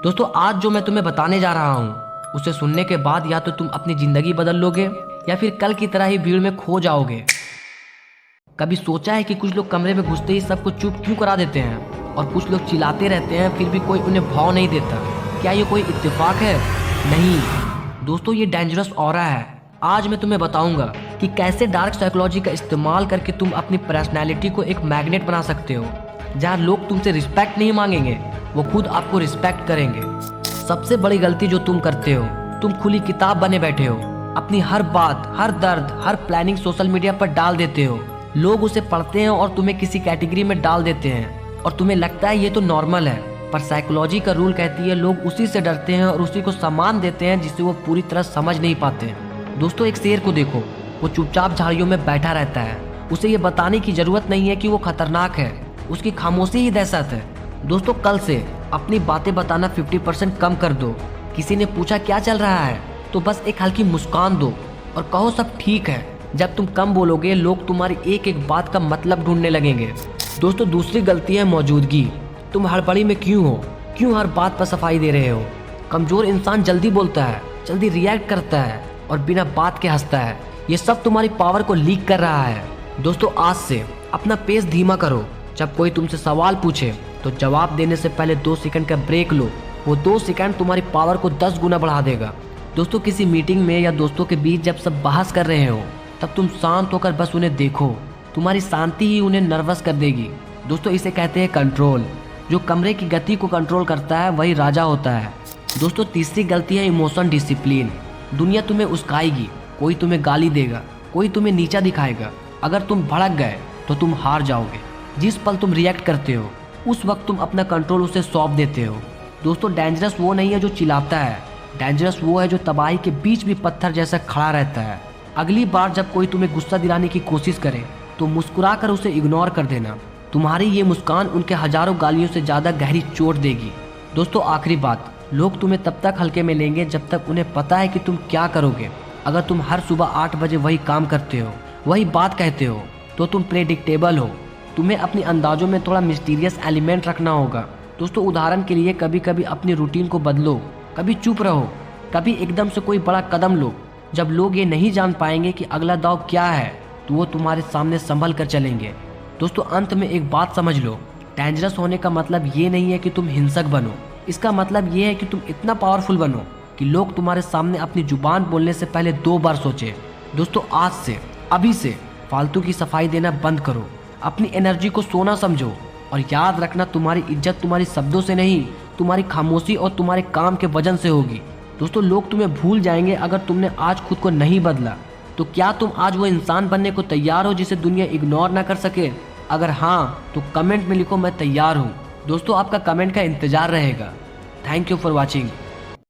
दोस्तों आज जो मैं तुम्हें बताने जा रहा हूँ उसे सुनने के बाद या तो तुम अपनी जिंदगी बदल लोगे या फिर कल की तरह ही भीड़ में खो जाओगे। कभी सोचा है कि कुछ लोग कमरे में घुसते ही सबको चुप क्यों करा देते हैं और कुछ लोग चिल्लाते रहते हैं फिर भी कोई उन्हें भाव नहीं देता। क्या ये कोई इत्तेफाक है? नहीं दोस्तों, ये डेंजरस ऑरा है। आज मैं तुम्हें बताऊंगा कि कैसे डार्क साइकोलॉजी का इस्तेमाल करके तुम अपनी पर्सनैलिटी को एक मैग्नेट बना सकते हो। जहाँ लोग तुमसे रिस्पेक्ट नहीं मांगेंगे, वो खुद आपको रिस्पेक्ट करेंगे। सबसे बड़ी गलती जो तुम करते हो, तुम खुली किताब बने बैठे हो। अपनी हर बात, हर दर्द, हर प्लानिंग सोशल मीडिया पर डाल देते हो। लोग उसे पढ़ते हैं और तुम्हें किसी कैटेगरी में डाल देते हैं और तुम्हें लगता है ये तो नॉर्मल है। पर साइकोलॉजी का रूल कहती है लोग उसी से डरते हैं और उसी को सम्मान देते हैं जिसे वो पूरी तरह समझ नहीं पाते। दोस्तों एक शेर को देखो, वो चुपचाप झाड़ियों में बैठा रहता है। उसे ये बताने की जरूरत नहीं है कि वो खतरनाक है, उसकी खामोशी ही दहशत है। दोस्तों कल से अपनी बातें बताना 50% कम कर दो। किसी ने पूछा क्या चल रहा है तो बस एक हल्की मुस्कान दो और कहो सब ठीक है। जब तुम कम बोलोगे लोग तुम्हारी एक एक बात का मतलब ढूंढने लगेंगे। दोस्तों दूसरी गलती है मौजूदगी। तुम हड़बड़ी में क्यों हो? क्यों हर बात पर सफाई दे रहे हो? कमजोर इंसान जल्दी बोलता है, जल्दी रिएक्ट करता है और बिना बात के हंसता है। ये सब तुम्हारी पावर को लीक कर रहा है। दोस्तों आज से अपना पेस धीमा करो। जब कोई तुमसे सवाल पूछे तो जवाब देने से पहले 2 सेकंड का ब्रेक लो। वो 2 सेकंड तुम्हारी पावर को 10 गुना बढ़ा देगा। दोस्तों किसी मीटिंग में या दोस्तों के बीच जब सब बहस कर रहे हो तब तुम शांत होकर बस उन्हें देखो। तुम्हारी शांति ही उन्हें नर्वस कर देगी। दोस्तों इसे कहते हैं कंट्रोल। जो कमरे की गति को कंट्रोल करता है वही राजा होता है। दोस्तों तीसरी गलती है इमोशन डिसिप्लिन। दुनिया तुम्हें उस्काएगी, कोई तुम्हें गाली देगा, कोई तुम्हें नीचा दिखाएगा। अगर तुम भड़क गए तो तुम हार जाओगे। जिस पल तुम रिएक्ट करते हो उस वक्त तुम अपना कंट्रोल उसे सौंप देते हो। दोस्तों डेंजरस वो नहीं है जो चिल्लाता है, डेंजरस वो है जो तबाही के बीच भी पत्थर जैसा खड़ा रहता है। अगली बार जब कोई तुम्हें गुस्सा दिलाने की कोशिश करे तो मुस्कुरा कर उसे इग्नोर कर देना। तुम्हारी ये मुस्कान उनके हजारों गालियों से ज्यादा गहरी चोट देगी। दोस्तों आखिरी बात, लोग तुम्हें तब तक हल्के में लेंगे जब तक उन्हें पता है कि तुम क्या करोगे। अगर तुम हर सुबह 8 बजे वही काम करते हो, वही बात कहते हो तो तुम प्रेडिक्टेबल हो। तुम्हें अपनी अंदाजों में थोड़ा मिस्टीरियस एलिमेंट रखना होगा। दोस्तों उदाहरण के लिए कभी कभी अपनी रूटीन को बदलो, कभी चुप रहो, कभी एकदम से कोई बड़ा कदम लो। जब लोग ये नहीं जान पाएंगे कि अगला दाव क्या है तो वो तुम्हारे सामने संभल कर चलेंगे। दोस्तों अंत में एक बात समझ लो, डेंजरस होने का मतलब ये नहीं है कि तुम हिंसक बनो। इसका मतलब ये है कि तुम इतना पावरफुल बनो कि लोग तुम्हारे सामने अपनी जुबान बोलने से पहले 2 बार सोचे। दोस्तों आज से, अभी से फालतू की सफाई देना बंद करो। अपनी एनर्जी को सोना समझो और याद रखना तुम्हारी इज्जत तुम्हारी शब्दों से नहीं, तुम्हारी खामोशी और तुम्हारे काम के वजन से होगी। दोस्तों लोग तुम्हें भूल जाएंगे अगर तुमने आज खुद को नहीं बदला। तो क्या तुम आज वो इंसान बनने को तैयार हो जिसे दुनिया इग्नोर ना कर सके? अगर हाँ तो कमेंट में लिखो मैं तैयार हूँ। दोस्तों आपका कमेंट का इंतजार रहेगा। Thank you for watching.